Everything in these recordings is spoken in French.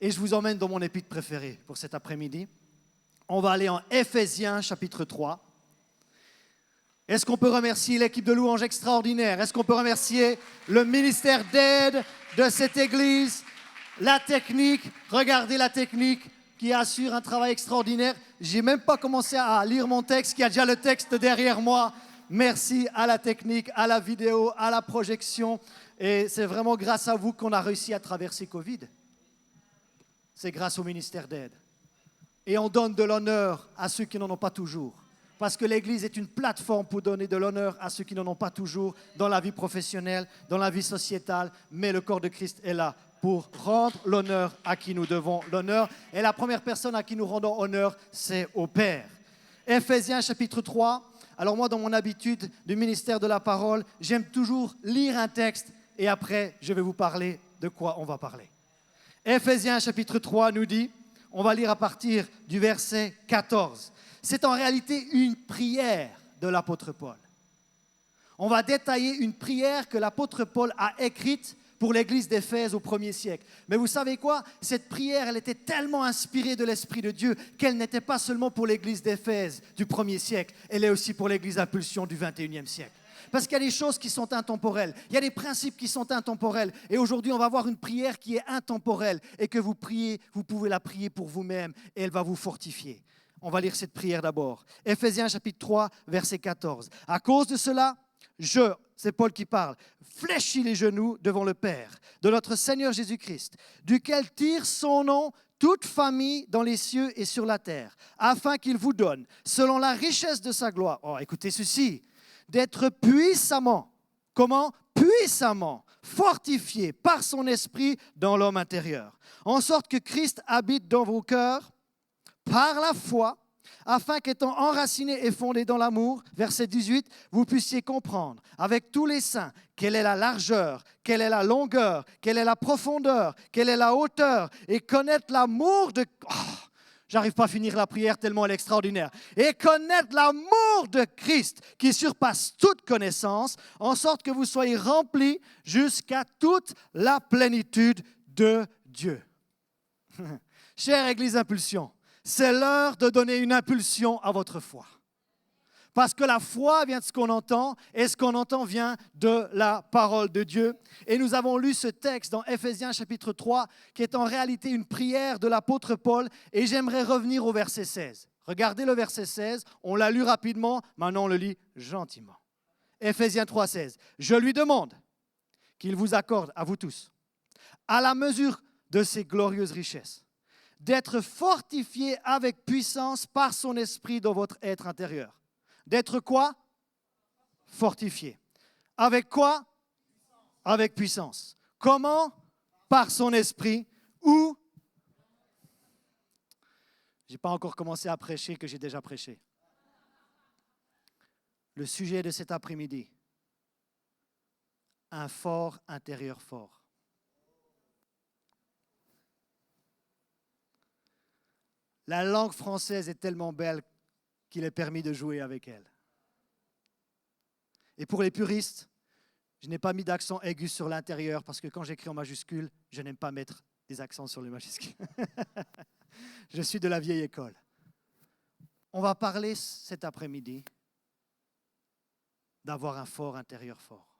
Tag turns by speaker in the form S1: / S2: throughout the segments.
S1: Et je vous emmène dans mon épître préféré pour cet après-midi. On va aller en Éphésiens chapitre 3. Est-ce qu'on peut remercier l'équipe de louange extraordinaire? Est-ce qu'on peut remercier le ministère d'aide de cette église? La technique, regardez la technique qui assure un travail extraordinaire. Je n'ai même pas commencé à lire mon texte, qui a déjà le texte derrière moi. Merci à la technique, à la vidéo, à la projection. Et c'est vraiment grâce à vous qu'on a réussi à traverser Covid. C'est grâce au ministère d'aide. Et on donne de l'honneur à ceux qui n'en ont pas toujours. Parce que l'Église est une plateforme pour donner de l'honneur à ceux qui n'en ont pas toujours dans la vie professionnelle, dans la vie sociétale. Mais le corps de Christ est là pour rendre l'honneur à qui nous devons l'honneur. Et la première personne à qui nous rendons honneur, c'est au Père. Éphésiens chapitre 3. Alors moi, dans mon habitude du ministère de la parole, j'aime toujours lire un texte et après, je vais vous parler de quoi on va parler. Éphésiens chapitre 3 nous dit, on va lire à partir du verset 14. C'est en réalité une prière de l'apôtre Paul. On va détailler une prière que l'apôtre Paul a écrite pour l'église d'Éphèse au 1er siècle. Mais vous savez quoi? Cette prière, elle était tellement inspirée de l'Esprit de Dieu qu'elle n'était pas seulement pour l'église d'Éphèse du 1er siècle, elle est aussi pour l'église Impulsion du 21e siècle. Parce qu'il y a des choses qui sont intemporelles, il y a des principes qui sont intemporels. Et aujourd'hui, on va voir une prière qui est intemporelle et que vous priez, vous pouvez la prier pour vous-même et elle va vous fortifier. On va lire cette prière d'abord. Éphésiens chapitre 3, verset 14. À cause de cela, c'est Paul qui parle, fléchis les genoux devant le Père de notre Seigneur Jésus-Christ, duquel tire son nom toute famille dans les cieux et sur la terre, afin qu'il vous donne, selon la richesse de sa gloire, écoutez ceci, d'être puissamment, comment? Puissamment fortifié par son esprit dans l'homme intérieur, en sorte que Christ habite dans vos cœurs par la foi, afin qu'étant enracinés et fondés dans l'amour, verset 18, vous puissiez comprendre avec tous les saints quelle est la largeur, quelle est la longueur, quelle est la profondeur, quelle est la hauteur, et connaître l'amour de... J'arrive pas à finir la prière tellement elle est extraordinaire. Et connaître l'amour de Christ qui surpasse toute connaissance, en sorte que vous soyez remplis jusqu'à toute la plénitude de Dieu. Chère Église Impulsion, c'est l'heure de donner une impulsion à votre foi. Parce que la foi vient de ce qu'on entend et ce qu'on entend vient de la parole de Dieu. Et nous avons lu ce texte dans Éphésiens chapitre 3 qui est en réalité une prière de l'apôtre Paul et j'aimerais revenir au verset 16. Regardez le verset 16, on l'a lu rapidement, maintenant on le lit gentiment. Éphésiens 3, 16. Je lui demande qu'il vous accorde à vous tous, à la mesure de ses glorieuses richesses, d'être fortifiés avec puissance par son esprit dans votre être intérieur. D'être quoi? Fortifié. Avec quoi? Avec puissance. Comment? Par son esprit. Ou? Je n'ai pas encore commencé à prêcher que j'ai déjà prêché. Le sujet de cet après-midi. Un fort intérieur fort. La langue française est tellement belle qu'il est permis de jouer avec elle. Et pour les puristes, je n'ai pas mis d'accent aigu sur l'intérieur parce que quand j'écris en majuscule, je n'aime pas mettre des accents sur les majuscules. Je suis de la vieille école. On va parler cet après-midi d'avoir un fort intérieur fort.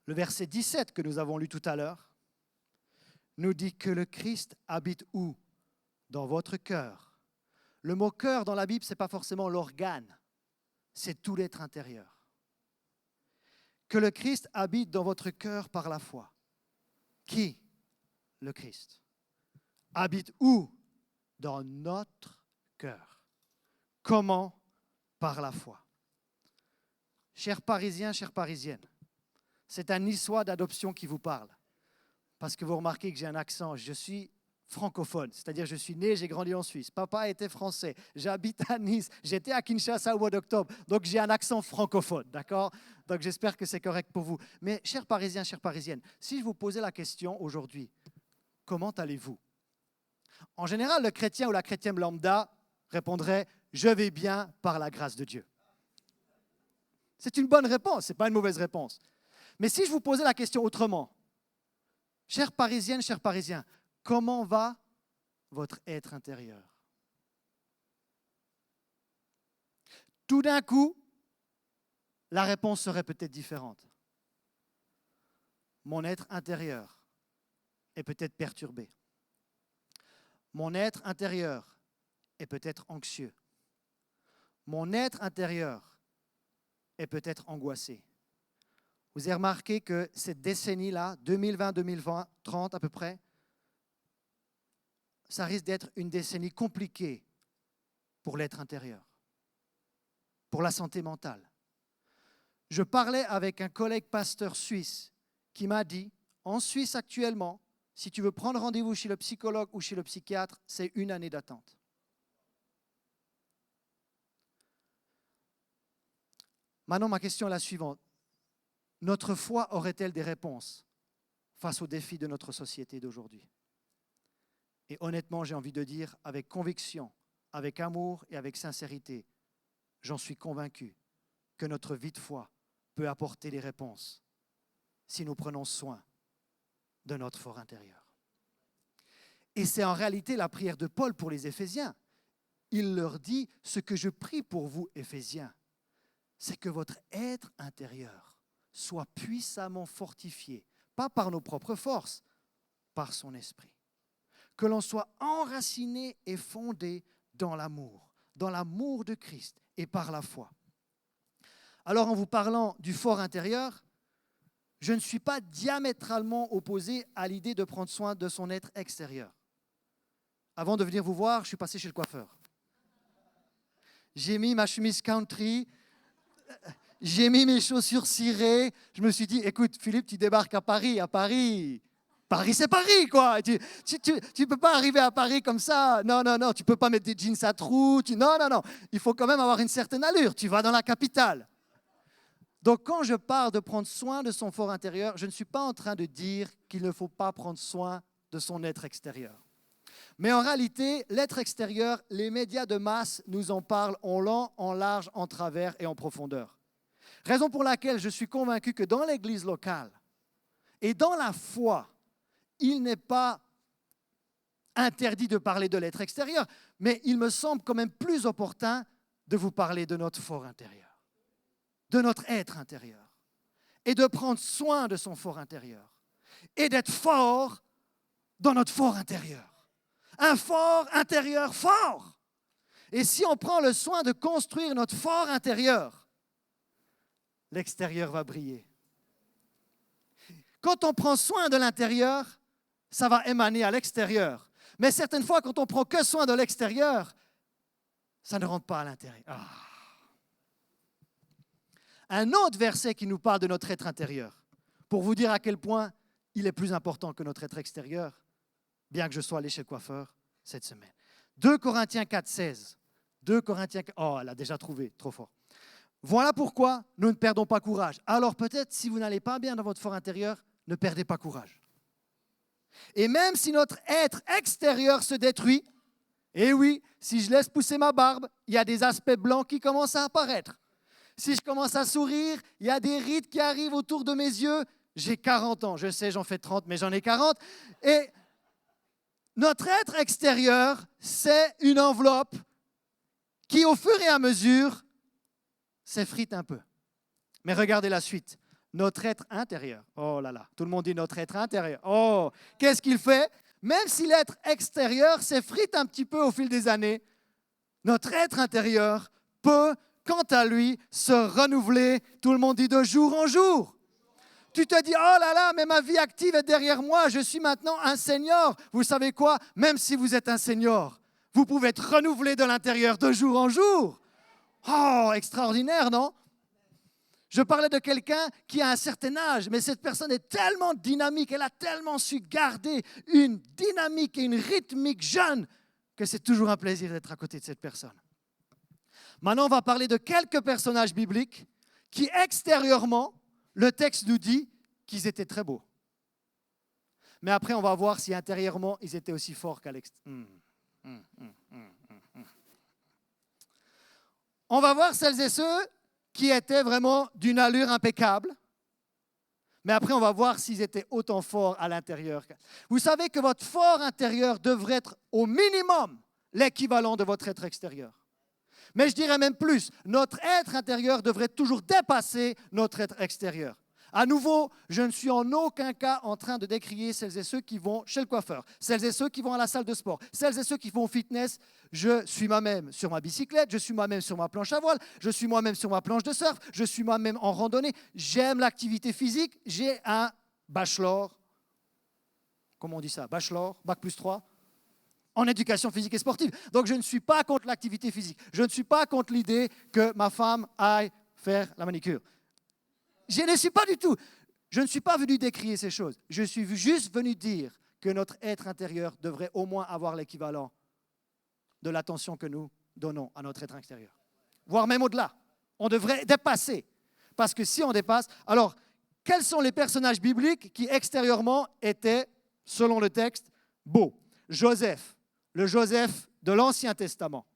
S1: Le verset 17 que nous avons lu tout à l'heure nous dit que le Christ habite où? Dans votre cœur. Le mot cœur dans la Bible, ce n'est pas forcément l'organe, c'est tout l'être intérieur. Que le Christ habite dans votre cœur par la foi. Qui? Le Christ. Habite où? Dans notre cœur. Comment? Par la foi. Chers Parisiens, chères Parisiennes, c'est un Niçois d'adoption qui vous parle. Parce que vous remarquez que j'ai un accent, je suis francophone, c'est-à-dire je suis né, j'ai grandi en Suisse. Papa était français, j'habite à Nice, j'étais à Kinshasa au mois d'octobre, donc j'ai un accent francophone, d'accord? Donc j'espère que c'est correct pour vous. Mais chers Parisiens, chères Parisiennes, si je vous posais la question aujourd'hui, comment allez-vous? En général, le chrétien ou la chrétienne lambda répondrait « Je vais bien par la grâce de Dieu ». C'est une bonne réponse, ce n'est pas une mauvaise réponse. Mais si je vous posais la question autrement, Chère Parisienne, chers Parisiens, comment va votre être intérieur? Tout d'un coup, la réponse serait peut-être différente. Mon être intérieur est peut-être perturbé. Mon être intérieur est peut-être anxieux. Mon être intérieur est peut-être angoissé. Vous avez remarqué que cette décennie-là, 2020-2030 à peu près, ça risque d'être une décennie compliquée pour l'être intérieur, pour la santé mentale. Je parlais avec un collègue pasteur suisse qui m'a dit, en Suisse actuellement, si tu veux prendre rendez-vous chez le psychologue ou chez le psychiatre, c'est 1 année d'attente. Maintenant, ma question est la suivante. Notre foi aurait-elle des réponses face aux défis de notre société d'aujourd'hui? Et honnêtement, j'ai envie de dire, avec conviction, avec amour et avec sincérité, j'en suis convaincu que notre vie de foi peut apporter les réponses si nous prenons soin de notre fort intérieur. Et c'est en réalité la prière de Paul pour les Éphésiens. Il leur dit, ce que je prie pour vous, Éphésiens, c'est que votre être intérieur soit puissamment fortifié, pas par nos propres forces, par son esprit. Que l'on soit enraciné et fondé dans l'amour de Christ et par la foi. Alors en vous parlant du fort intérieur, je ne suis pas diamétralement opposé à l'idée de prendre soin de son être extérieur. Avant de venir vous voir, je suis passé chez le coiffeur. J'ai mis ma chemise country, j'ai mis mes chaussures cirées. Je me suis dit, écoute, Philippe, tu débarques à Paris. Paris, c'est Paris, quoi. Tu ne peux pas arriver à Paris comme ça. Non, tu ne peux pas mettre des jeans à trous. Non. Il faut quand même avoir une certaine allure. Tu vas dans la capitale. Donc, quand je parle de prendre soin de son fort intérieur, je ne suis pas en train de dire qu'il ne faut pas prendre soin de son être extérieur. Mais en réalité, l'être extérieur, les médias de masse nous en parlent en long, en large, en travers et en profondeur. Raison pour laquelle je suis convaincu que dans l'église locale et dans la foi, il n'est pas interdit de parler de l'être extérieur, mais il me semble quand même plus opportun de vous parler de notre fort intérieur, de notre être intérieur, et de prendre soin de son fort intérieur, et d'être fort dans notre fort intérieur. Un fort intérieur fort. Et si on prend le soin de construire notre fort intérieur, l'extérieur va briller. Quand on prend soin de l'intérieur, ça va émaner à l'extérieur. Mais certaines fois, quand on prend que soin de l'extérieur, ça ne rentre pas à l'intérieur. Un autre verset qui nous parle de notre être intérieur, pour vous dire à quel point il est plus important que notre être extérieur, bien que je sois allé chez le coiffeur cette semaine. 2 Corinthiens 4, 16. 2 Corinthiens 4, elle a déjà trouvé, trop fort. Voilà pourquoi nous ne perdons pas courage. Alors peut-être, si vous n'allez pas bien dans votre fort intérieur, ne perdez pas courage. Et même si notre être extérieur se détruit, et oui, si je laisse pousser ma barbe, il y a des aspects blancs qui commencent à apparaître. Si je commence à sourire, il y a des rides qui arrivent autour de mes yeux. J'ai 40 ans, je sais, j'en fais 30, mais j'en ai 40. Et notre être extérieur, c'est une enveloppe qui, au fur et à mesure, s'effrite un peu. Mais regardez la suite. Notre être intérieur, oh là là, tout le monde dit notre être intérieur. Oh, qu'est-ce qu'il fait? Même si l'être extérieur s'effrite un petit peu au fil des années, notre être intérieur peut, quant à lui, se renouveler, tout le monde dit de jour en jour. Tu te dis, oh là là, mais ma vie active est derrière moi, je suis maintenant un senior. Vous savez quoi? Même si vous êtes un senior, vous pouvez être renouvelé de l'intérieur de jour en jour. Oh, extraordinaire, non? Je parlais de quelqu'un qui a un certain âge, mais cette personne est tellement dynamique, elle a tellement su garder une dynamique et une rythmique jeune que c'est toujours un plaisir d'être à côté de cette personne. Maintenant, on va parler de quelques personnages bibliques qui, extérieurement, le texte nous dit qu'ils étaient très beaux. Mais après, on va voir si intérieurement, ils étaient aussi forts qu'à l'extérieur. On va voir celles et ceux qui étaient vraiment d'une allure impeccable, Mais après, on va voir s'ils étaient autant forts à l'intérieur. Vous savez que votre fort intérieur devrait être au minimum l'équivalent de votre être extérieur. Mais je dirais même plus, notre être intérieur devrait toujours dépasser notre être extérieur. À nouveau, je ne suis en aucun cas en train de décrier celles et ceux qui vont chez le coiffeur, celles et ceux qui vont à la salle de sport, celles et ceux qui font au fitness. Je suis moi-même sur ma bicyclette, je suis moi-même sur ma planche à voile, je suis moi-même sur ma planche de surf, je suis moi-même en randonnée. J'aime l'activité physique, j'ai un bachelor, comment on dit ça, bachelor, bac plus 3, en éducation physique et sportive. Donc je ne suis pas contre l'activité physique, je ne suis pas contre l'idée que ma femme aille faire la manicure. Je ne suis pas du tout. Je ne suis pas venu décrier ces choses. Je suis juste venu dire que notre être intérieur devrait au moins avoir l'équivalent de l'attention que nous donnons à notre être extérieur. Voire même au-delà. On devrait dépasser. Parce que si on dépasse... Alors, quels sont les personnages bibliques qui extérieurement étaient, selon le texte, beaux? Joseph, le Joseph de l'Ancien Testament.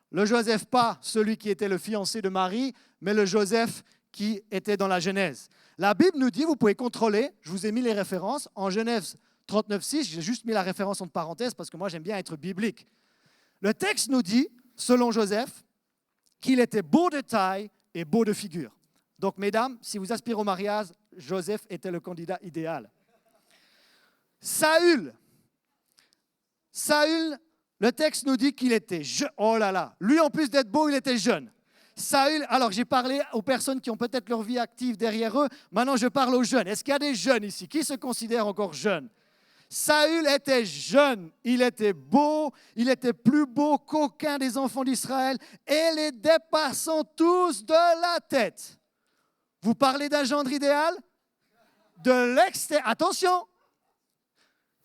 S1: Le Joseph, pas celui qui était le fiancé de Marie, mais le Joseph qui était dans la Genèse. La Bible nous dit, vous pouvez contrôler, je vous ai mis les références, en Genèse 39,6, j'ai juste mis la référence entre parenthèses parce que moi j'aime bien être biblique. Le texte nous dit, selon Joseph, qu'il était beau de taille et beau de figure. Donc mesdames, si vous aspirez au mariage, Joseph était le candidat idéal. Saül, le texte nous dit qu'il était jeune. Oh là là, lui en plus d'être beau, il était jeune. Saül, alors j'ai parlé aux personnes qui ont peut-être leur vie active derrière eux, maintenant je parle aux jeunes. Est-ce qu'il y a des jeunes ici? Qui se considèrent encore jeunes? Saül était jeune, il était beau, il était plus beau qu'aucun des enfants d'Israël et les dépassant tous de la tête. Vous parlez d'un gendre idéal? De l'extérieur. Attention!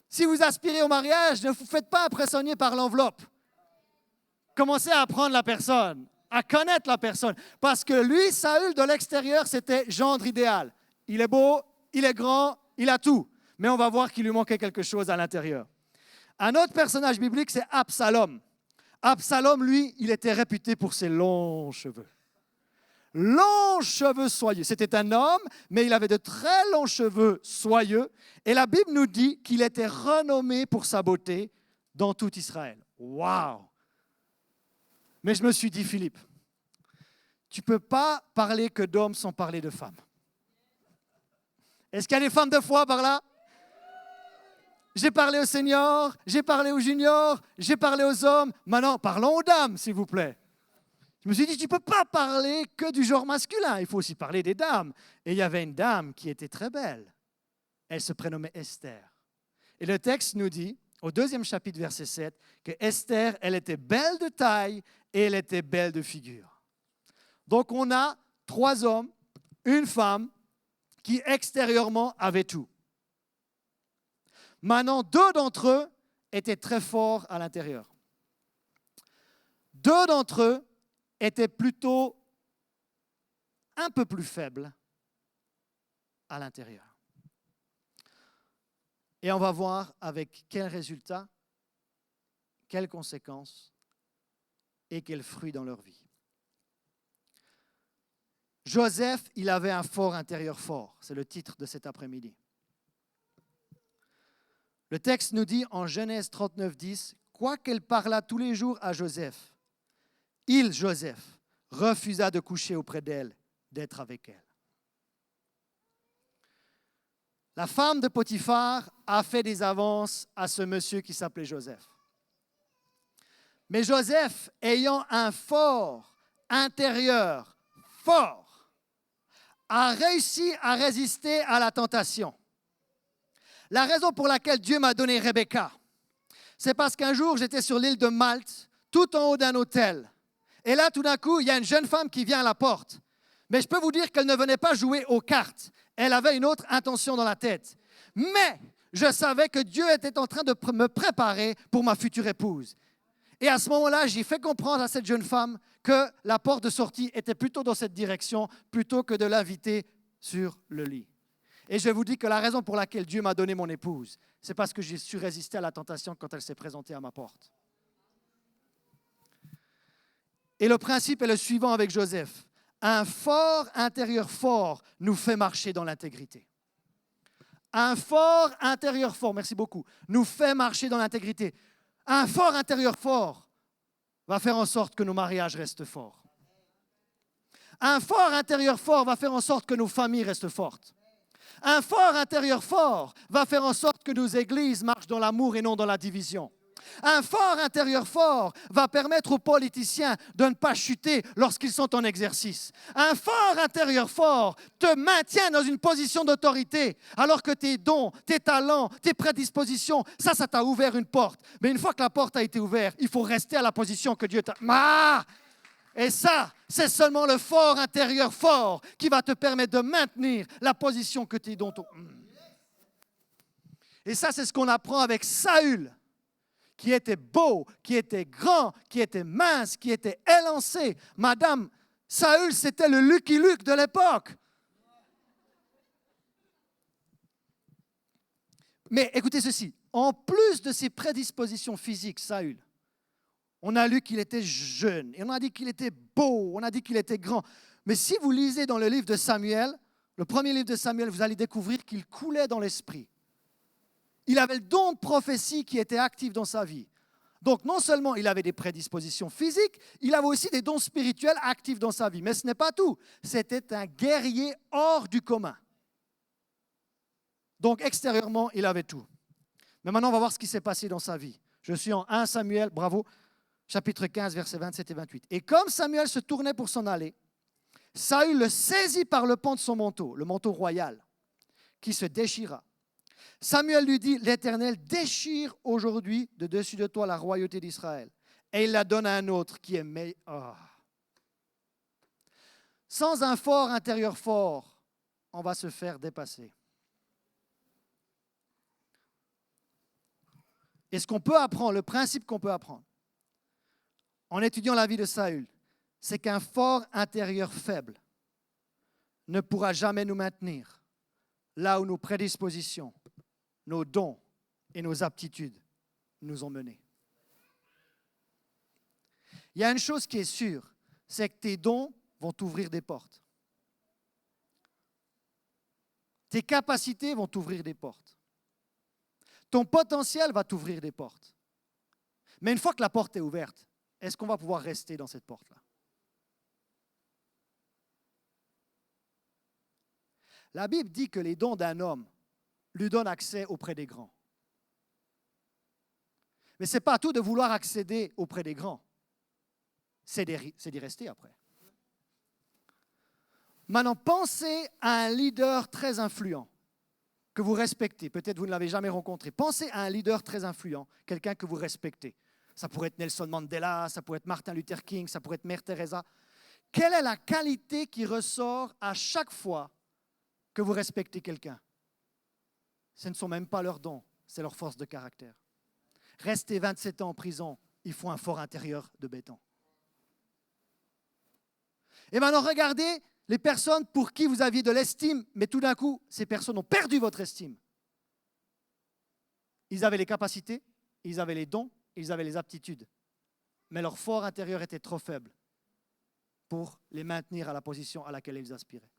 S1: Si vous aspirez au mariage, ne vous faites pas impressionner par l'enveloppe. Commencez à apprendre la personne, à connaître la personne. Parce que lui, Saül, de l'extérieur, c'était gendre idéal. Il est beau, il est grand, il a tout. Mais on va voir qu'il lui manquait quelque chose à l'intérieur. Un autre personnage biblique, c'est Absalom. Absalom, lui, il était réputé pour ses longs cheveux. Longs cheveux soyeux. C'était un homme, mais il avait de très longs cheveux soyeux. Et la Bible nous dit qu'il était renommé pour sa beauté dans tout Israël. Waouh! Mais je me suis dit, Philippe, tu ne peux pas parler que d'hommes sans parler de femmes. Est-ce qu'il y a des femmes de foi par là? J'ai parlé aux seniors, j'ai parlé aux juniors, j'ai parlé aux hommes. Maintenant, parlons aux dames, s'il vous plaît. Je me suis dit, tu ne peux pas parler que du genre masculin, il faut aussi parler des dames. Et il y avait une dame qui était très belle. Elle se prénommait Esther. Et le texte nous dit, au 2e chapitre, verset 7, que Esther, elle était belle de taille et elle était belle de figure. Donc on a 3 hommes, une femme, qui extérieurement avaient tout. Maintenant, 2 d'entre eux étaient très forts à l'intérieur. 2 d'entre eux étaient plutôt un peu plus faibles à l'intérieur. Et on va voir avec quels résultats, quelles conséquences et quels fruits dans leur vie. Joseph, il avait un fort intérieur fort. C'est le titre de cet après-midi. Le texte nous dit en Genèse 39, 10, « Quoiqu'elle parlât tous les jours à Joseph, il, Joseph, refusa de coucher auprès d'elle, d'être avec elle. » La femme de Potiphar a fait des avances à ce monsieur qui s'appelait Joseph. Mais Joseph, ayant un fort intérieur fort, a réussi à résister à la tentation. La raison pour laquelle Dieu m'a donné Rebecca, c'est parce qu'un jour, j'étais sur l'île de Malte, tout en haut d'un hôtel. Et là, tout d'un coup, il y a une jeune femme qui vient à la porte. Mais je peux vous dire qu'elle ne venait pas jouer aux cartes. Elle avait une autre intention dans la tête. Mais je savais que Dieu était en train de me préparer pour ma future épouse. Et à ce moment-là, j'ai fait comprendre à cette jeune femme que la porte de sortie était plutôt dans cette direction, plutôt que de l'inviter sur le lit. Et je vous dis que la raison pour laquelle Dieu m'a donné mon épouse, c'est parce que j'ai su résister à la tentation quand elle s'est présentée à ma porte. Et le principe est le suivant avec Joseph. Un fort intérieur fort nous fait marcher dans l'intégrité. Un fort intérieur fort, merci beaucoup, nous fait marcher dans l'intégrité. Un fort intérieur fort va faire en sorte que nos mariages restent forts. Un fort intérieur fort va faire en sorte que nos familles restent fortes. Un fort intérieur fort va faire en sorte que nos églises marchent dans l'amour et non dans la division. Un fort intérieur fort va permettre aux politiciens de ne pas chuter lorsqu'ils sont en exercice. Un fort intérieur fort te maintient dans une position d'autorité, alors que tes dons, tes talents, tes prédispositions, ça t'a ouvert une porte. Mais une fois que la porte a été ouverte, il faut rester à la position que Dieu t'a... Et ça, c'est seulement le fort intérieur fort qui va te permettre de maintenir la position que tes dons t'ont... Et ça, c'est ce qu'on apprend avec Saül, qui était beau, qui était grand, qui était mince, qui était élancé. Madame, Saül, c'était le Lucky Luke de l'époque. Mais écoutez ceci, en plus de ses prédispositions physiques, Saül, on a lu qu'il était jeune, et on a dit qu'il était beau, on a dit qu'il était grand. Mais si vous lisez dans le livre de Samuel, le premier livre de Samuel, vous allez découvrir qu'il coulait dans l'esprit. Il avait le don de prophétie qui était actif dans sa vie. Donc non seulement il avait des prédispositions physiques, il avait aussi des dons spirituels actifs dans sa vie. Mais ce n'est pas tout. C'était un guerrier hors du commun. Donc extérieurement, il avait tout. Mais maintenant, on va voir ce qui s'est passé dans sa vie. Je suis en 1 Samuel, bravo, chapitre 15, versets 27 et 28. Et comme Samuel se tournait pour s'en aller, Saül le saisit par le pan de son manteau, le manteau royal, qui se déchira. Samuel lui dit, l'Éternel déchire aujourd'hui de dessus de toi la royauté d'Israël. Et il la donne à un autre qui est meilleur. Oh. Sans un fort intérieur fort, on va se faire dépasser. Et ce qu'on peut apprendre, le principe qu'on peut apprendre, en étudiant la vie de Saül, c'est qu'un fort intérieur faible ne pourra jamais nous maintenir là où nos prédispositions, nos dons et nos aptitudes nous ont menés. Il y a une chose qui est sûre, c'est que tes dons vont t'ouvrir des portes. Tes capacités vont t'ouvrir des portes. Ton potentiel va t'ouvrir des portes. Mais une fois que la porte est ouverte, est-ce qu'on va pouvoir rester dans cette porte-là? La Bible dit que les dons d'un homme lui donnent accès auprès des grands. Mais ce n'est pas tout de vouloir accéder auprès des grands. C'est d'y rester après. Maintenant, pensez à un leader très influent que vous respectez. Peut-être vous ne l'avez jamais rencontré. Pensez à un leader très influent, quelqu'un que vous respectez. Ça pourrait être Nelson Mandela, ça pourrait être Martin Luther King, ça pourrait être Mère Teresa. Quelle est la qualité qui ressort à chaque fois que vous respectez quelqu'un? Ce ne sont même pas leurs dons, c'est leur force de caractère. Rester 27 ans en prison, il faut un fort intérieur de béton. Et maintenant, regardez les personnes pour qui vous aviez de l'estime, mais tout d'un coup, ces personnes ont perdu votre estime. Ils avaient les capacités, ils avaient les dons, ils avaient les aptitudes, mais leur fort intérieur était trop faible pour les maintenir à la position à laquelle ils aspiraient.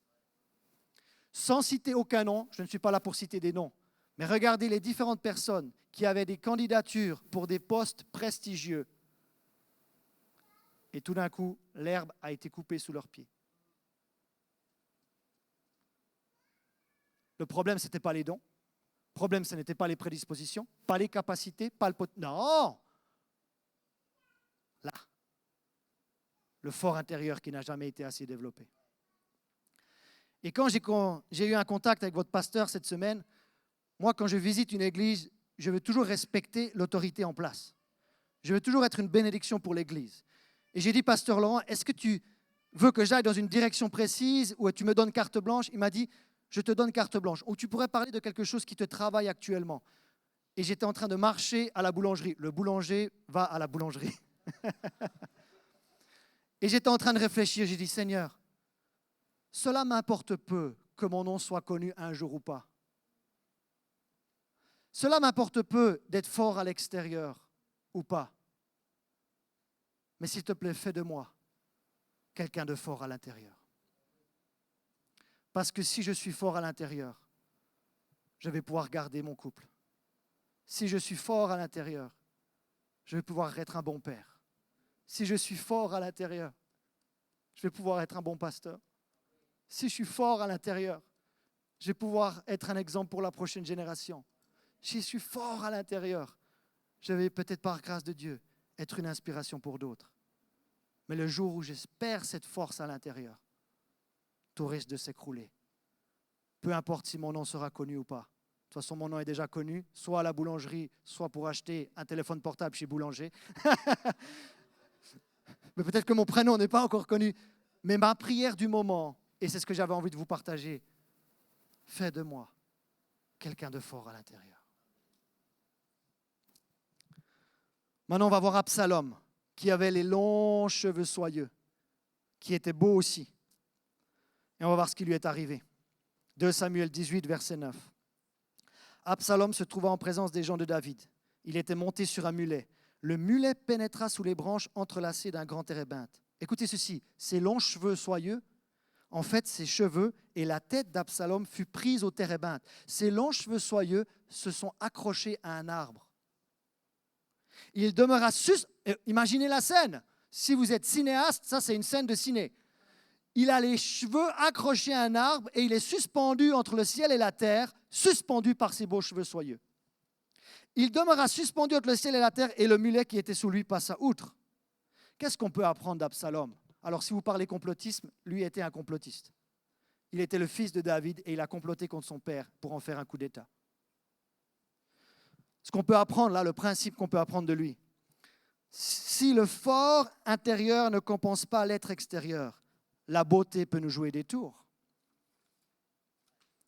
S1: Sans citer aucun nom, je ne suis pas là pour citer des noms, mais regardez les différentes personnes qui avaient des candidatures pour des postes prestigieux. Et tout d'un coup, l'herbe a été coupée sous leurs pieds. Le problème, ce n'était pas les dons. Le problème, ce n'était pas les prédispositions, pas les capacités, pas le potentiel. Non! Là, le fort intérieur qui n'a jamais été assez développé. Et quand j'ai eu un contact avec votre pasteur cette semaine, moi, quand je visite une église, je veux toujours respecter l'autorité en place. Je veux toujours être une bénédiction pour l'église. Et j'ai dit, pasteur Laurent, est-ce que tu veux que j'aille dans une direction précise ou tu me donnes carte blanche? Il m'a dit, je te donne carte blanche. Ou tu pourrais parler de quelque chose qui te travaille actuellement. Et j'étais en train de marcher à la boulangerie. Le boulanger va à la boulangerie. Et j'étais en train de réfléchir. J'ai dit, Seigneur, cela m'importe peu que mon nom soit connu un jour ou pas. Cela m'importe peu d'être fort à l'extérieur ou pas. Mais s'il te plaît, fais de moi quelqu'un de fort à l'intérieur. Parce que si je suis fort à l'intérieur, je vais pouvoir garder mon couple. Si je suis fort à l'intérieur, je vais pouvoir être un bon père. Si je suis fort à l'intérieur, je vais pouvoir être un bon pasteur. Si je suis fort à l'intérieur, je vais pouvoir être un exemple pour la prochaine génération. Si je suis fort à l'intérieur, je vais peut-être par grâce de Dieu être une inspiration pour d'autres. Mais le jour où j'espère cette force à l'intérieur, tout risque de s'écrouler. Peu importe si mon nom sera connu ou pas. De toute façon, mon nom est déjà connu, soit à la boulangerie, soit pour acheter un téléphone portable chez Boulanger. Mais peut-être que mon prénom n'est pas encore connu. Mais ma prière du moment, et c'est ce que j'avais envie de vous partager, fais de moi quelqu'un de fort à l'intérieur. Maintenant, on va voir Absalom, qui avait les longs cheveux soyeux, qui était beau aussi. Et on va voir ce qui lui est arrivé. 2 Samuel 18, verset 9. Absalom se trouva en présence des gens de David. Il était monté sur un mulet. Le mulet pénétra sous les branches entrelacées d'un grand térébinthe. Écoutez ceci, ses longs cheveux soyeux, en fait, ses cheveux et la tête d'Absalom fut prise au térébinthe. Ses longs cheveux soyeux se sont accrochés à un arbre. Il demeura imaginez la scène. Si vous êtes cinéaste, ça c'est une scène de ciné. Il a les cheveux accrochés à un arbre et il est suspendu entre le ciel et la terre, suspendu par ses beaux cheveux soyeux. Il demeura suspendu entre le ciel et la terre et le mulet qui était sous lui passa outre. Qu'est-ce qu'on peut apprendre d'Absalom? Alors si vous parlez complotisme, lui était un complotiste. Il était le fils de David et il a comploté contre son père pour en faire un coup d'État. Ce qu'on peut apprendre là, le principe qu'on peut apprendre de lui, si le fort intérieur ne compense pas l'être extérieur, la beauté peut nous jouer des tours.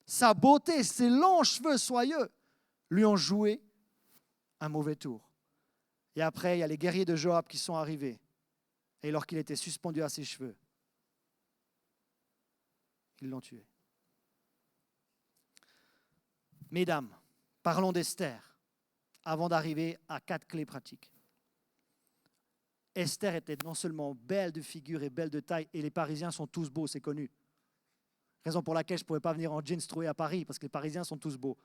S1: Sa beauté, ses longs cheveux soyeux, lui ont joué un mauvais tour. Et après, il y a les guerriers de Joab qui sont arrivés. Et lorsqu'il était suspendu à ses cheveux, ils l'ont tué. Mesdames, parlons d'Esther, avant d'arriver à 4 clés pratiques. Esther était non seulement belle de figure et belle de taille, et les Parisiens sont tous beaux, c'est connu. Raison pour laquelle je ne pouvais pas venir en jeans troués à Paris, parce que les Parisiens sont tous beaux.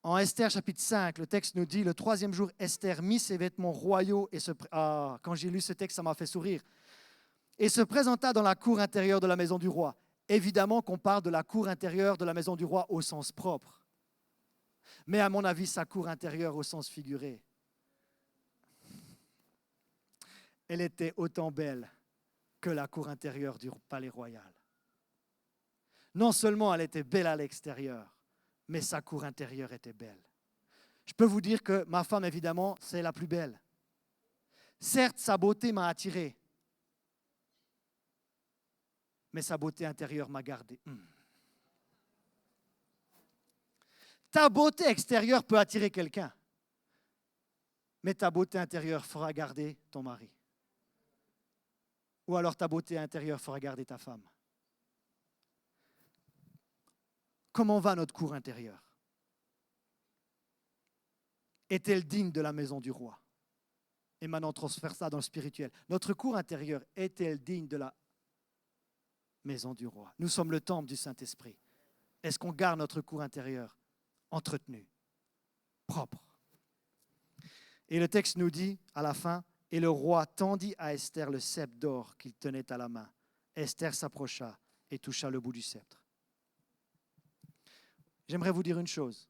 S1: En Esther chapitre 5, le texte nous dit, le 3e jour, Esther mit ses vêtements royaux et quand j'ai lu ce texte, ça m'a fait sourire. Et se présenta dans la cour intérieure de la maison du roi. Évidemment qu'on parle de la cour intérieure de la maison du roi au sens propre. Mais à mon avis, sa cour intérieure au sens figuré. Elle était autant belle que la cour intérieure du palais royal. Non seulement elle était belle à l'extérieur, mais sa cour intérieure était belle. Je peux vous dire que ma femme, évidemment, c'est la plus belle. Certes, sa beauté m'a attiré, mais sa beauté intérieure m'a gardé. Ta beauté extérieure peut attirer quelqu'un, mais ta beauté intérieure fera garder ton mari. Ou alors ta beauté intérieure fera garder ta femme. Comment va notre cour intérieure? Est-elle digne de la maison du roi? Et maintenant, on transfère ça dans le spirituel. Notre cour intérieure est-elle digne de la maison du roi? Nous sommes le temple du Saint-Esprit. Est-ce qu'on garde notre cour intérieure entretenu, propre? Et le texte nous dit, à la fin, et le roi tendit à Esther le sceptre d'or qu'il tenait à la main. Esther s'approcha et toucha le bout du sceptre. J'aimerais vous dire une chose.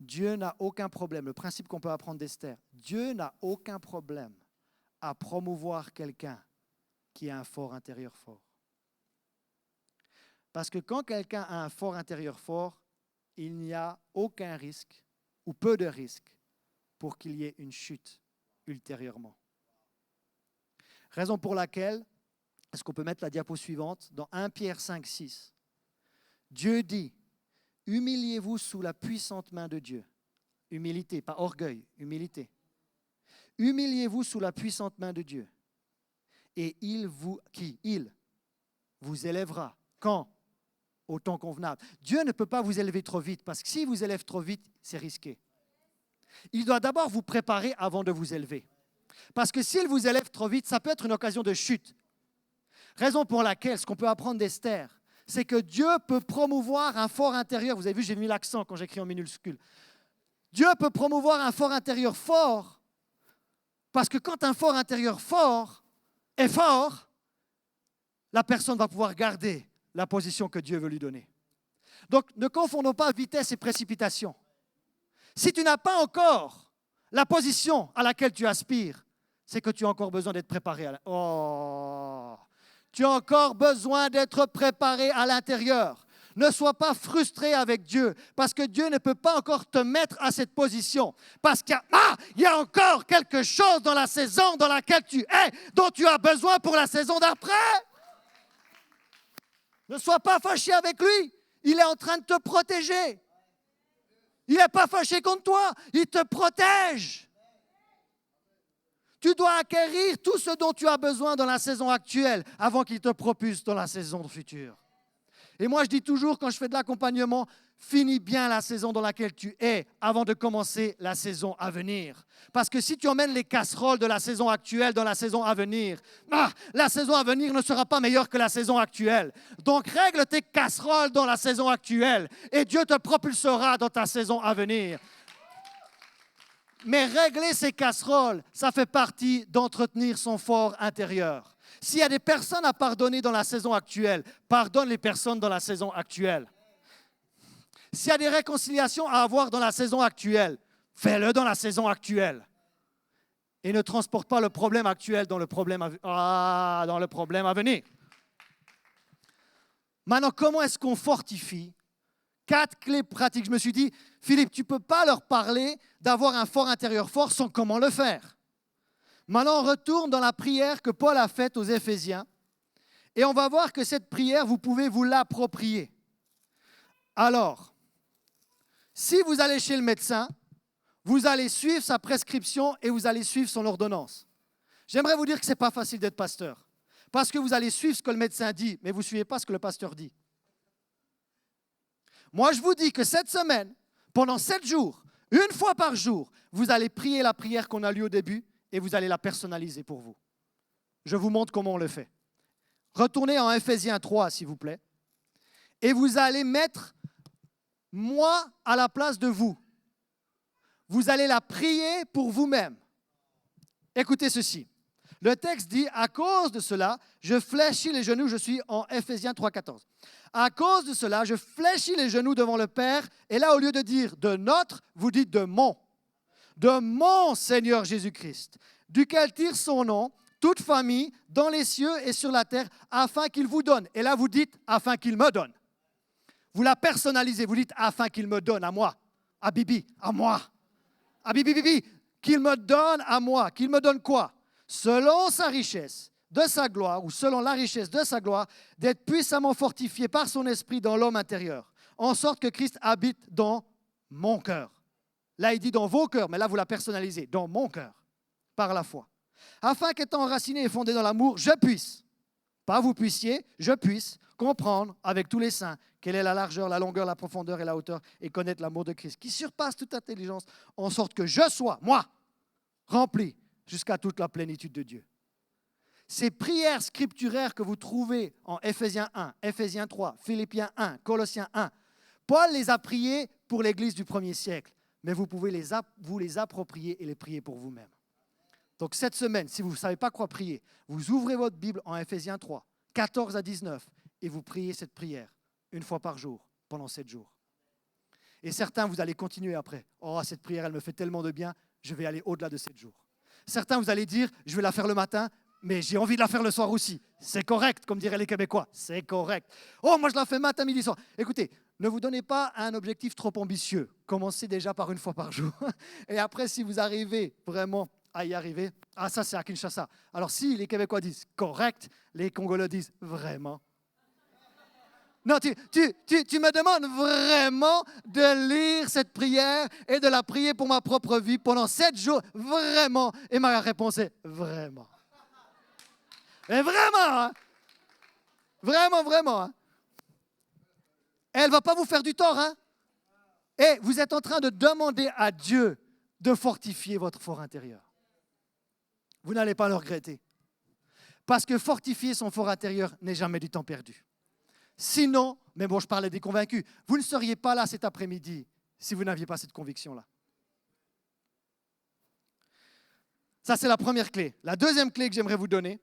S1: Dieu n'a aucun problème, le principe qu'on peut apprendre d'Esther, Dieu n'a aucun problème à promouvoir quelqu'un qui a un fort intérieur fort. Parce que quand quelqu'un a un fort intérieur fort, il n'y a aucun risque, ou peu de risque, pour qu'il y ait une chute ultérieurement. Raison pour laquelle, est-ce qu'on peut mettre la diapo suivante, dans 1 Pierre 5, 6, Dieu dit, humiliez-vous sous la puissante main de Dieu. Humilité, pas orgueil, humilité. Humiliez-vous sous la puissante main de Dieu. Et il vous élèvera. Quand? Au temps convenable. Dieu ne peut pas vous élever trop vite, parce que s'il vous élève trop vite, c'est risqué. Il doit d'abord vous préparer avant de vous élever. Parce que s'il vous élève trop vite, ça peut être une occasion de chute. Raison pour laquelle, ce qu'on peut apprendre d'Esther, c'est que Dieu peut promouvoir un fort intérieur. Vous avez vu, j'ai mis l'accent quand j'écris en minuscule. Dieu peut promouvoir un fort intérieur fort, parce que quand un fort intérieur fort est fort, la personne va pouvoir garder la position que Dieu veut lui donner. Donc, ne confondons pas vitesse et précipitation. Si tu n'as pas encore la position à laquelle tu aspires, c'est que tu as encore besoin d'être préparé. Tu as encore besoin d'être préparé à l'intérieur. Ne sois pas frustré avec Dieu, parce que Dieu ne peut pas encore te mettre à cette position. Parce qu'il y a encore quelque chose dans la saison dans laquelle tu es, dont tu as besoin pour la saison d'après. Ne sois pas fâché avec lui. Il est en train de te protéger. Il n'est pas fâché contre toi. Il te protège. Tu dois acquérir tout ce dont tu as besoin dans la saison actuelle avant qu'il te propulse dans la saison future. Et moi, je dis toujours, quand je fais de l'accompagnement, finis bien la saison dans laquelle tu es avant de commencer la saison à venir. Parce que si tu emmènes les casseroles de la saison actuelle dans la saison à venir, la saison à venir ne sera pas meilleure que la saison actuelle. Donc, règle tes casseroles dans la saison actuelle et Dieu te propulsera dans ta saison à venir. Mais régler ces casseroles, ça fait partie d'entretenir son fort intérieur. S'il y a des personnes à pardonner dans la saison actuelle, pardonne les personnes dans la saison actuelle. S'il y a des réconciliations à avoir dans la saison actuelle, fais-le dans la saison actuelle. Et ne transporte pas le problème actuel dans le problème à venir. Maintenant, comment est-ce qu'on fortifie? 4 clés pratiques. Je me suis dit, Philippe, tu ne peux pas leur parler d'avoir un fort intérieur fort sans comment le faire. Maintenant, on retourne dans la prière que Paul a faite aux Éphésiens. Et on va voir que cette prière, vous pouvez vous l'approprier. Alors, si vous allez chez le médecin, vous allez suivre sa prescription et vous allez suivre son ordonnance. J'aimerais vous dire que ce n'est pas facile d'être pasteur. Parce que vous allez suivre ce que le médecin dit, mais vous ne suivez pas ce que le pasteur dit. Moi, je vous dis que cette semaine, pendant 7 jours, une fois par jour, vous allez prier la prière qu'on a lue au début et vous allez la personnaliser pour vous. Je vous montre comment on le fait. Retournez en Éphésiens 3, s'il vous plaît. Et vous allez mettre moi à la place de vous. Vous allez la prier pour vous-même. Écoutez ceci. Le texte dit, à cause de cela, je fléchis les genoux, je suis en Éphésiens 3, 14. À cause de cela, je fléchis les genoux devant le Père, et là, au lieu de dire de notre, vous dites de mon Seigneur Jésus-Christ, duquel tire son nom, toute famille, dans les cieux et sur la terre, afin qu'il vous donne. Et là, vous dites, afin qu'il me donne. Vous la personnalisez, vous dites, afin qu'il me donne à moi, à Bibi, à moi, à Bibi, qu'il me donne à moi, qu'il me donne quoi? Selon sa richesse de sa gloire, ou selon la richesse de sa gloire, d'être puissamment fortifié par son esprit dans l'homme intérieur, en sorte que Christ habite dans mon cœur. Là, il dit dans vos cœurs, mais là, vous la personnalisez, dans mon cœur, par la foi. Afin qu'étant enraciné et fondé dans l'amour, je puisse, pas vous puissiez, je puisse comprendre avec tous les saints quelle est la largeur, la longueur, la profondeur et la hauteur, et connaître l'amour de Christ, qui surpasse toute intelligence, en sorte que je sois, moi, rempli jusqu'à toute la plénitude de Dieu. Ces prières scripturaires que vous trouvez en Éphésiens 1, Éphésiens 3, Philippiens 1, Colossiens 1, Paul les a priées pour l'Église du 1er siècle, mais vous pouvez vous les approprier et les prier pour vous-même. Donc cette semaine, si vous ne savez pas quoi prier, vous ouvrez votre Bible en Éphésiens 3, 14 à 19, et vous priez cette prière une fois par jour, pendant 7 jours. Et certains, vous allez continuer après. Oh, cette prière, elle me fait tellement de bien, je vais aller au-delà de 7 jours. Certains, vous allez dire, je vais la faire le matin, mais j'ai envie de la faire le soir aussi. C'est correct, comme diraient les Québécois. C'est correct. Oh, moi, je la fais matin, midi, soir. Écoutez, ne vous donnez pas un objectif trop ambitieux. Commencez déjà par une fois par jour. Et après, si vous arrivez vraiment à y arriver, ça, c'est à Kinshasa. Alors, si les Québécois disent correct, les Congolais disent vraiment. Non, tu me demandes vraiment de lire cette prière et de la prier pour ma propre vie pendant 7 jours, vraiment. Et ma réponse est vraiment. Et vraiment, hein? Vraiment. Hein? Elle ne va pas vous faire du tort. Hein? Et vous êtes en train de demander à Dieu de fortifier votre fort intérieur. Vous n'allez pas le regretter. Parce que fortifier son fort intérieur n'est jamais du temps perdu. Sinon, mais bon, je parlais des convaincus, vous ne seriez pas là cet après-midi si vous n'aviez pas cette conviction-là. Ça, c'est la première clé. La deuxième clé que j'aimerais vous donner,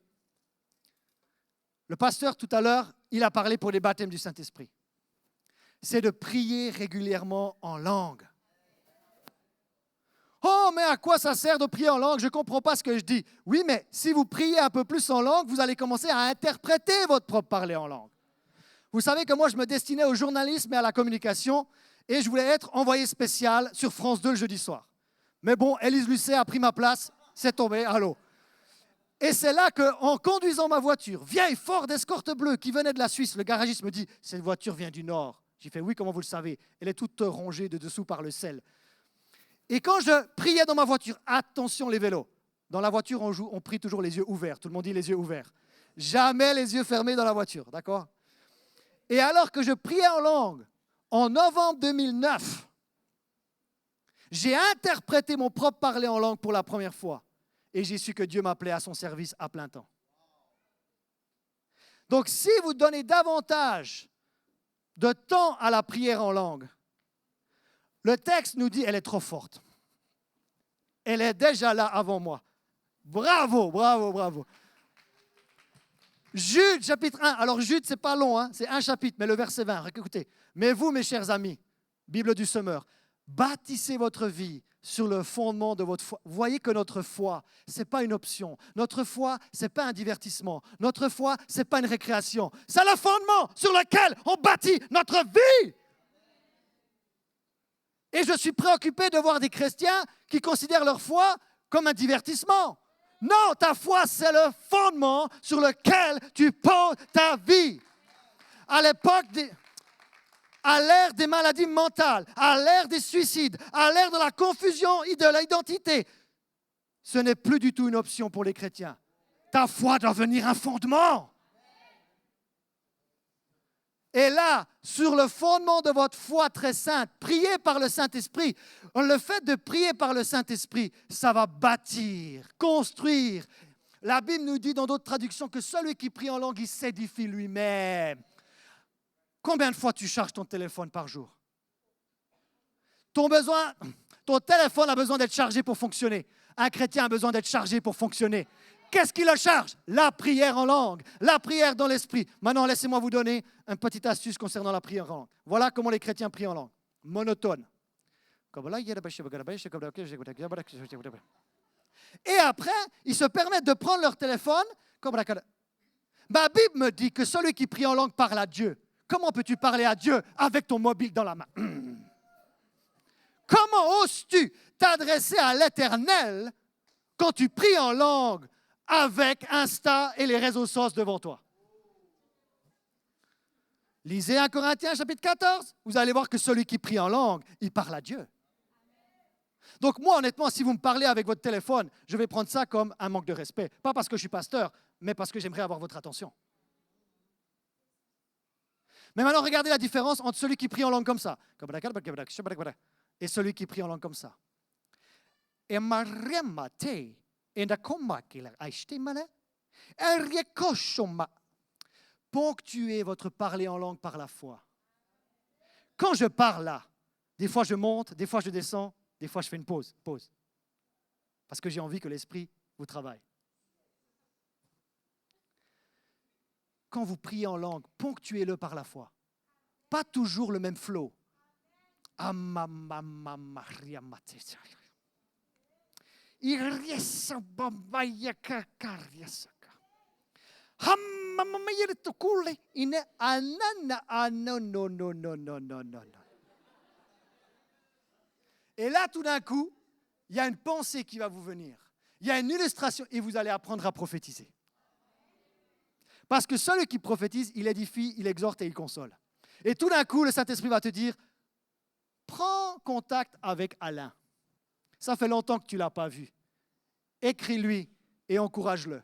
S1: le pasteur, tout à l'heure, il a parlé pour les baptêmes du Saint-Esprit. C'est de prier régulièrement en langue. Oh, mais à quoi ça sert de prier en langue? Je ne comprends pas ce que je dis. Oui, mais si vous priez un peu plus en langue, vous allez commencer à interpréter votre propre parler en langue. Vous savez que moi, je me destinais au journalisme et à la communication et je voulais être envoyé spécial sur France 2 le jeudi soir. Mais bon, Élise Lucet a pris ma place, c'est tombé, allô. Et c'est là qu'en conduisant ma voiture, vieille Ford Escort bleue qui venait de la Suisse, le garagiste me dit « Cette voiture vient du Nord ». J'ai fait « Oui, comment vous le savez? Elle est toute rongée de dessous par le sel ». Et quand je priais dans ma voiture, attention les vélos, dans la voiture on prie toujours les yeux ouverts, tout le monde dit les yeux ouverts. Jamais les yeux fermés dans la voiture, d'accord? Et alors que je priais en langue, en novembre 2009, j'ai interprété mon propre parler en langue pour la première fois. Et j'ai su que Dieu m'appelait à son service à plein temps. Donc, si vous donnez davantage de temps à la prière en langue, le texte nous dit, elle est trop forte. Elle est déjà là avant moi. Bravo, bravo, bravo. Jude, chapitre 1. Alors, Jude, ce n'est pas long, hein, c'est un chapitre, mais le verset 20, écoutez. Mais vous, mes chers amis, Bible du Semeur, bâtissez votre vie sur le fondement de votre foi. Vous voyez que notre foi, ce n'est pas une option. Notre foi, ce n'est pas un divertissement. Notre foi, ce n'est pas une récréation. C'est le fondement sur lequel on bâtit notre vie. Et je suis préoccupé de voir des chrétiens qui considèrent leur foi comme un divertissement. Non, ta foi, c'est le fondement sur lequel tu poses ta vie. À l'époque à l'ère des maladies mentales, à l'ère des suicides, à l'ère de la confusion et de l'identité, ce n'est plus du tout une option pour les chrétiens. Ta foi doit devenir un fondement. Et là, sur le fondement de votre foi très sainte, priez par le Saint-Esprit. Le fait de prier par le Saint-Esprit, ça va bâtir, construire. La Bible nous dit dans d'autres traductions que celui qui prie en langue, il s'édifie lui-même. Combien de fois tu charges ton téléphone par jour? Ton téléphone a besoin d'être chargé pour fonctionner. Un chrétien a besoin d'être chargé pour fonctionner. Qu'est-ce qui le charge? La prière en langue, la prière dans l'esprit. Maintenant, laissez-moi vous donner une petite astuce concernant la prière en langue. Voilà comment les chrétiens prient en langue. Monotone. Et après, ils se permettent de prendre leur téléphone. Ma Bible me dit que celui qui prie en langue parle à Dieu. Comment peux-tu parler à Dieu avec ton mobile dans la main? Comment oses-tu t'adresser à l'Éternel quand tu pries en langue avec Insta et les réseaux sociaux devant toi? Lisez 1 Corinthiens chapitre 14, vous allez voir que celui qui prie en langue, il parle à Dieu. Donc moi, honnêtement, si vous me parlez avec votre téléphone, je vais prendre ça comme un manque de respect. Pas parce que je suis pasteur, mais parce que j'aimerais avoir votre attention. Mais maintenant, regardez la différence entre celui qui prie en langue comme ça et celui qui prie en langue comme ça. Ponctuez votre parler en langue par la foi. Quand je parle là, des fois je monte, des fois je descends, des fois je fais une pause. Parce que j'ai envie que l'Esprit vous travaille. Quand vous priez en langue, ponctuez-le par la foi. Pas toujours le même flow. Et là, tout d'un coup, il y a une pensée qui va vous venir. Il y a une illustration et vous allez apprendre à prophétiser. Parce que celui qui prophétise, il édifie, il exhorte et il console. Et tout d'un coup, le Saint-Esprit va te dire, prends contact avec Alain. Ça fait longtemps que tu ne l'as pas vu. Écris-lui et encourage-le.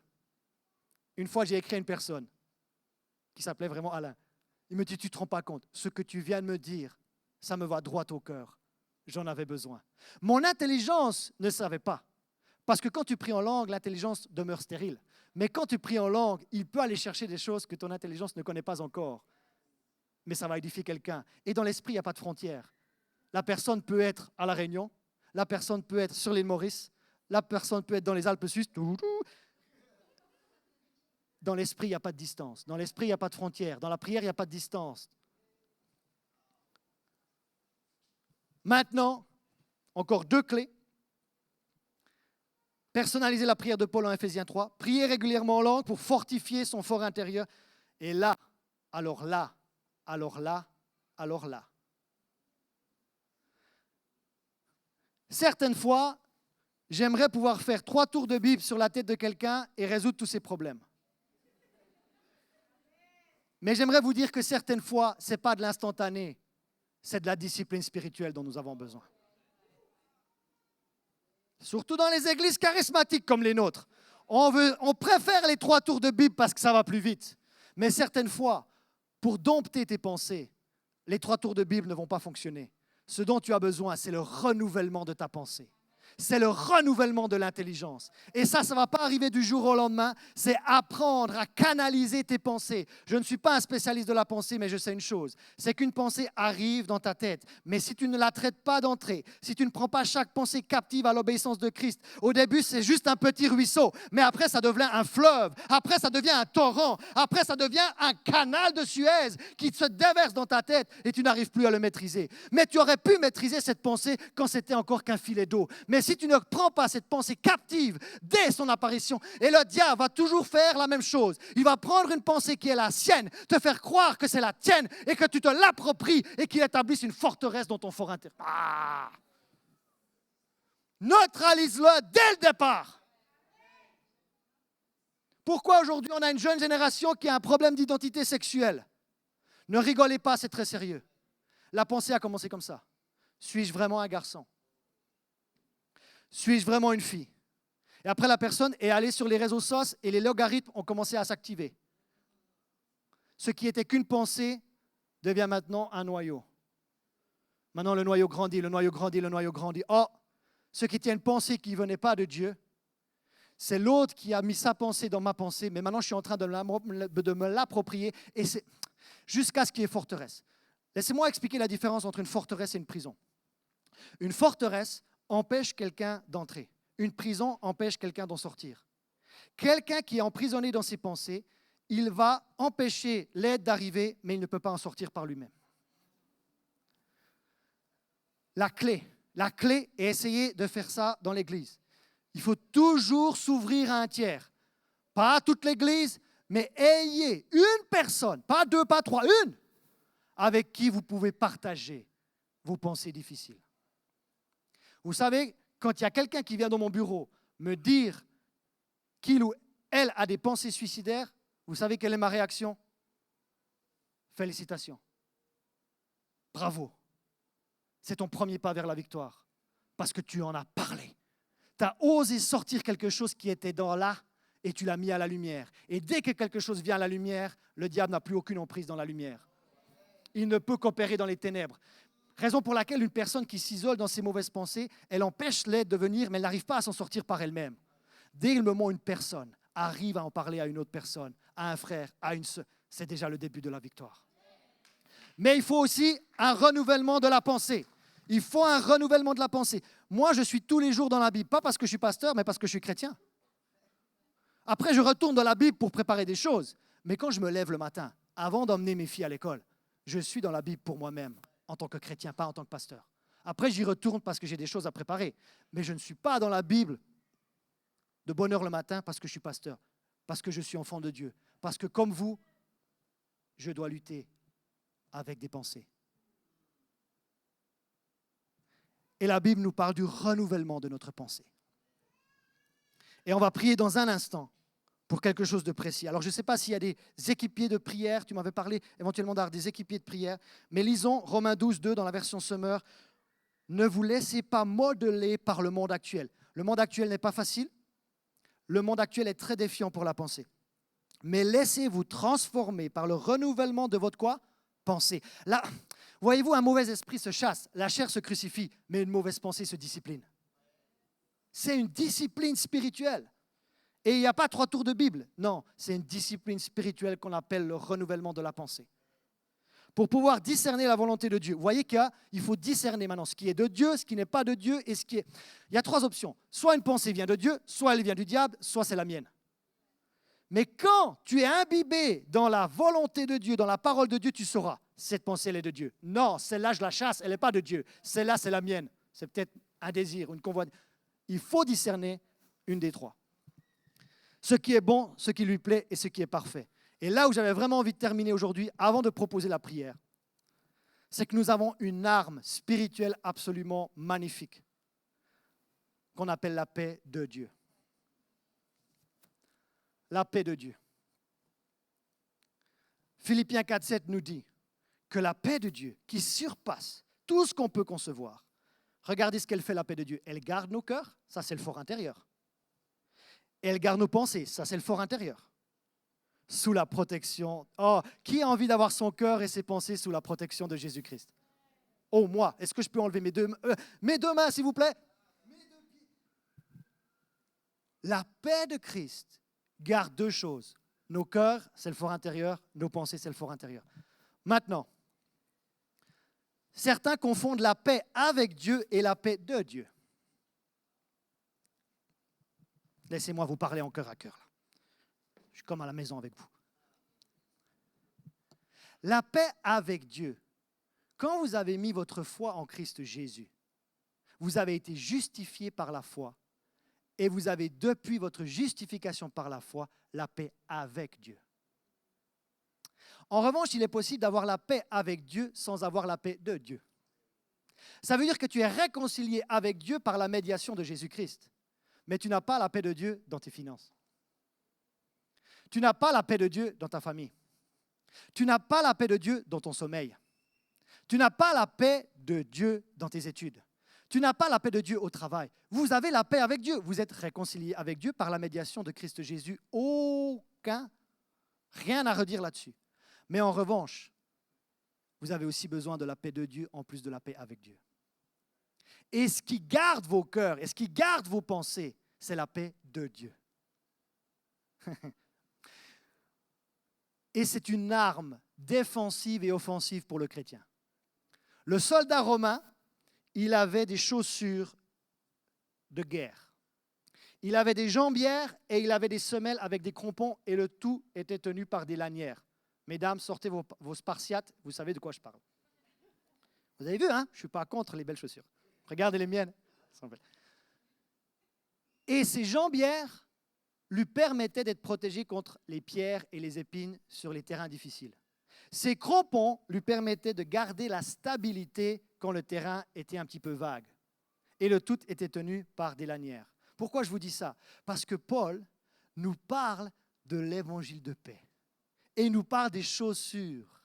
S1: Une fois, j'ai écrit à une personne qui s'appelait vraiment Alain. Il me dit, tu ne te rends pas compte, ce que tu viens de me dire, ça me va droit au cœur. J'en avais besoin. Mon intelligence ne savait pas. Parce que quand tu pries en langue, l'intelligence demeure stérile. Mais quand tu pries en langue, il peut aller chercher des choses que ton intelligence ne connaît pas encore. mais ça va édifier quelqu'un. Et dans l'esprit, il n'y a pas de frontières. La personne peut être à La Réunion, la personne peut être sur l'île Maurice, la personne peut être dans les Alpes suisses. Dans l'esprit, il n'y a pas de distance. Dans l'esprit, il n'y a pas de frontières. Dans la prière, il n'y a pas de distance. Maintenant, encore 2 clés. Personnaliser la prière de Paul en Éphésiens 3. Prier régulièrement en langue pour fortifier son fort intérieur. Et là, alors là, certaines fois, j'aimerais pouvoir faire 3 tours de Bible sur la tête de quelqu'un et résoudre tous ses problèmes. Mais j'aimerais vous dire que certaines fois, ce n'est pas de l'instantané, c'est de la discipline spirituelle dont nous avons besoin. Surtout dans les églises charismatiques comme les nôtres. On préfère les 3 tours de Bible parce que ça va plus vite. Mais certaines fois, pour dompter tes pensées, les 3 tours de Bible ne vont pas fonctionner. Ce dont tu as besoin, c'est le renouvellement de ta pensée. C'est le renouvellement de l'intelligence. Et ça ne va pas arriver du jour au lendemain. C'est apprendre à canaliser tes pensées. Je ne suis pas un spécialiste de la pensée, mais je sais une chose. C'est qu'une pensée arrive dans ta tête. Mais si tu ne la traites pas d'entrée, si tu ne prends pas chaque pensée captive à l'obéissance de Christ, au début, c'est juste un petit ruisseau. Mais après, ça devient un fleuve. Après, ça devient un torrent. Après, ça devient un canal de Suez qui se déverse dans ta tête et tu n'arrives plus à le maîtriser. Mais tu aurais pu maîtriser cette pensée quand c'était encore qu'un filet d'eau. Mais si tu ne prends pas cette pensée captive dès son apparition, et le diable va toujours faire la même chose. Il va prendre une pensée qui est la sienne, te faire croire que c'est la tienne et que tu te l'appropries et qu'il établisse une forteresse dans ton fort intérieur. Neutralise-le dès le départ. Pourquoi aujourd'hui on a une jeune génération qui a un problème d'identité sexuelle? Ne rigolez pas, c'est très sérieux. La pensée a commencé comme ça. Suis-je vraiment un garçon? Suis-je vraiment une fille? Et après, la personne est allée sur les réseaux sociaux et les logarithmes ont commencé à s'activer. Ce qui était qu'une pensée devient maintenant un noyau. Maintenant, le noyau grandit, le noyau grandit, le noyau grandit. Oh, ce qui était une pensée qui ne venait pas de Dieu, c'est l'autre qui a mis sa pensée dans ma pensée, mais maintenant, je suis en train de me l'approprier et c'est jusqu'à ce qu'il y ait forteresse. Laissez-moi expliquer la différence entre une forteresse et une prison. Une forteresse empêche quelqu'un d'entrer. Une prison empêche quelqu'un d'en sortir. Quelqu'un qui est emprisonné dans ses pensées, il va empêcher l'aide d'arriver, mais il ne peut pas en sortir par lui-même. La clé est essayer de faire ça dans l'Église. Il faut toujours s'ouvrir à un tiers. Pas à toute l'Église, mais ayez une personne, pas 2, pas 3, une, avec qui vous pouvez partager vos pensées difficiles. Vous savez, quand il y a quelqu'un qui vient dans mon bureau me dire qu'il ou elle a des pensées suicidaires, vous savez quelle est ma réaction? Félicitations. Bravo. C'est ton premier pas vers la victoire. Parce que tu en as parlé. Tu as osé sortir quelque chose qui était dans là et tu l'as mis à la lumière. Et dès que quelque chose vient à la lumière, le diable n'a plus aucune emprise dans la lumière. Il ne peut qu'opérer dans les ténèbres. Raison pour laquelle une personne qui s'isole dans ses mauvaises pensées, elle empêche l'aide de venir, mais elle n'arrive pas à s'en sortir par elle-même. Dès le moment où une personne arrive à en parler à une autre personne, à un frère, à une sœur, c'est déjà le début de la victoire. Mais il faut aussi un renouvellement de la pensée. Il faut un renouvellement de la pensée. Moi, je suis tous les jours dans la Bible, pas parce que je suis pasteur, mais parce que je suis chrétien. Après, je retourne dans la Bible pour préparer des choses. Mais quand je me lève le matin, avant d'emmener mes filles à l'école, je suis dans la Bible pour moi-même. En tant que chrétien, pas en tant que pasteur. Après, j'y retourne parce que j'ai des choses à préparer. Mais je ne suis pas dans la Bible de bonne heure le matin parce que je suis pasteur, parce que je suis enfant de Dieu, parce que comme vous, je dois lutter avec des pensées. Et la Bible nous parle du renouvellement de notre pensée. Et on va prier dans un instant pour quelque chose de précis. Alors, je ne sais pas s'il y a des équipiers de prière. Tu m'avais parlé éventuellement d'avoir des équipiers de prière. Mais lisons Romains 12, 2 dans la version Summer. Ne vous laissez pas modeler par le monde actuel. Le monde actuel n'est pas facile. Le monde actuel est très défiant pour la pensée. Mais laissez-vous transformer par le renouvellement de votre quoi? Pensée. Là, voyez-vous, un mauvais esprit se chasse, la chair se crucifie, mais une mauvaise pensée se discipline. C'est une discipline spirituelle. Et il n'y a pas 3 tours de Bible. Non, c'est une discipline spirituelle qu'on appelle le renouvellement de la pensée. pour pouvoir discerner la volonté de Dieu. Vous voyez qu'il faut discerner maintenant ce qui est de Dieu, ce qui n'est pas de Dieu et ce qui est... Il y a trois options. Soit une pensée vient de Dieu, soit elle vient du diable, soit c'est la mienne. Mais quand tu es imbibé dans la volonté de Dieu, dans la parole de Dieu, tu sauras, cette pensée, elle est de Dieu. Non, celle-là, je la chasse, elle n'est pas de Dieu. Celle-là, c'est la mienne. C'est peut-être un désir, une convoitise. Il faut discerner une des trois. Ce qui est bon, ce qui lui plaît et ce qui est parfait. Et là où j'avais vraiment envie de terminer aujourd'hui, avant de proposer la prière, c'est que nous avons une arme spirituelle absolument magnifique, qu'on appelle la paix de Dieu. La paix de Dieu. Philippiens 4,7 nous dit que la paix de Dieu, qui surpasse tout ce qu'on peut concevoir, regardez ce qu'elle fait, la paix de Dieu. Elle garde nos cœurs, ça c'est le fort intérieur. Et elle garde nos pensées, ça c'est le fort intérieur. Sous la protection. Oh, qui a envie d'avoir son cœur et ses pensées sous la protection de Jésus-Christ? Oh, moi, est-ce que je peux enlever mes deux mains, s'il vous plaît? La paix de Christ garde deux choses. Nos cœurs, c'est le fort intérieur. Nos pensées, c'est le fort intérieur. Maintenant, certains confondent la paix avec Dieu et la paix de Dieu. Laissez-moi vous parler en cœur à cœur. Je suis comme à la maison avec vous. La paix avec Dieu. Quand vous avez mis votre foi en Christ Jésus, vous avez été justifié par la foi et vous avez depuis votre justification par la foi la paix avec Dieu. En revanche, il est possible d'avoir la paix avec Dieu sans avoir la paix de Dieu. Ça veut dire que tu es réconcilié avec Dieu par la médiation de Jésus-Christ, mais tu n'as pas la paix de Dieu dans tes finances. Tu n'as pas la paix de Dieu dans ta famille. Tu n'as pas la paix de Dieu dans ton sommeil. Tu n'as pas la paix de Dieu dans tes études. Tu n'as pas la paix de Dieu au travail. Vous avez la paix avec Dieu. Vous êtes réconciliés avec Dieu par la médiation de Christ Jésus. Rien à redire là-dessus. Mais en revanche, vous avez aussi besoin de la paix de Dieu en plus de la paix avec Dieu. Et ce qui garde vos cœurs et ce qui garde vos pensées, c'est la paix de Dieu. Et c'est une arme défensive et offensive pour le chrétien. Le soldat romain, il avait des chaussures de guerre. Il avait des jambières et il avait des semelles avec des crampons et le tout était tenu par des lanières. Mesdames, sortez vos spartiates, vous savez de quoi je parle. Vous avez vu, hein? Je ne suis pas contre les belles chaussures. Regardez les miennes. Et ces jambières lui permettaient d'être protégé contre les pierres et les épines sur les terrains difficiles. Ces crampons lui permettaient de garder la stabilité quand le terrain était un petit peu vague. Et le tout était tenu par des lanières. Pourquoi je vous dis ça? Parce que Paul nous parle de l'évangile de paix. Et il nous parle des chaussures.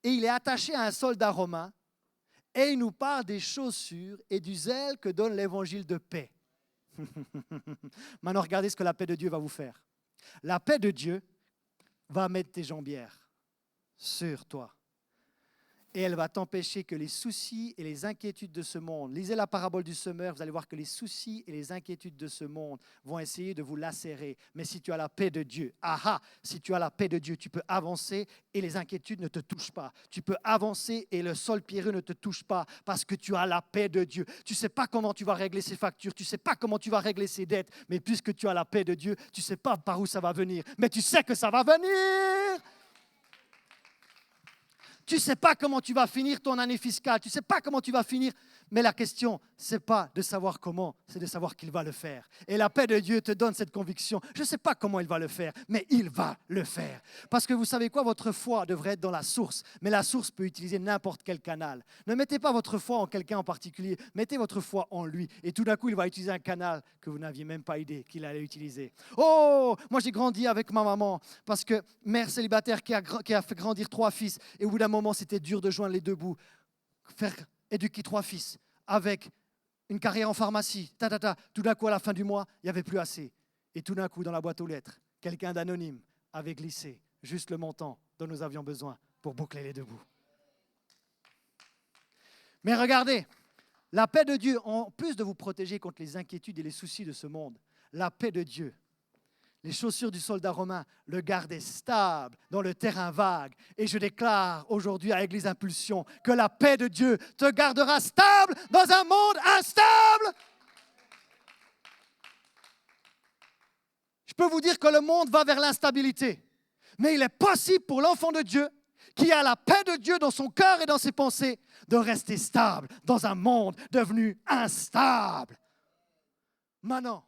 S1: Et il est attaché à un soldat romain. Et il nous parle des chaussures et du zèle que donne l'évangile de paix. Maintenant, regardez ce que la paix de Dieu va vous faire. La paix de Dieu va mettre tes jambières sur toi. Et elle va t'empêcher que les soucis et les inquiétudes de ce monde, lisez la parabole du semeur, vous allez voir que les soucis et les inquiétudes de ce monde vont essayer de vous lacérer. Mais si tu as la paix de Dieu, si tu as la paix de Dieu, tu peux avancer et les inquiétudes ne te touchent pas. Tu peux avancer et le sol pierreux ne te touche pas parce que tu as la paix de Dieu. Tu ne sais pas comment tu vas régler ces factures, tu ne sais pas comment tu vas régler ces dettes, mais puisque tu as la paix de Dieu, tu ne sais pas par où ça va venir, mais tu sais que ça va venir. Tu ne sais pas comment tu vas finir ton année fiscale, tu ne sais pas comment tu vas finir, mais la question, ce n'est pas de savoir comment, c'est de savoir qu'il va le faire. Et la paix de Dieu te donne cette conviction. Je ne sais pas comment il va le faire, mais il va le faire. Parce que vous savez quoi, votre foi devrait être dans la source, mais la source peut utiliser n'importe quel canal. Ne mettez pas votre foi en quelqu'un en particulier, mettez votre foi en lui. Et tout d'un coup, il va utiliser un canal que vous n'aviez même pas idée qu'il allait utiliser. Oh, moi j'ai grandi avec ma maman, parce que mère célibataire qui a fait grandir 3 fils, et au bout d'un moment, c'était dur de joindre les deux bouts. Faire éduquer 3 fils avec une carrière en pharmacie, tout d'un coup, à la fin du mois, il n'y avait plus assez. Et tout d'un coup, dans la boîte aux lettres, quelqu'un d'anonyme avait glissé juste le montant dont nous avions besoin pour boucler les deux bouts. Mais regardez, la paix de Dieu, en plus de vous protéger contre les inquiétudes et les soucis de ce monde, la paix de Dieu les chaussures du soldat romain, le garder stable dans le terrain vague. Et je déclare aujourd'hui à Église Impulsion que la paix de Dieu te gardera stable dans un monde instable. Je peux vous dire que le monde va vers l'instabilité. Mais il est possible pour l'enfant de Dieu, qui a la paix de Dieu dans son cœur et dans ses pensées, de rester stable dans un monde devenu instable. Maintenant,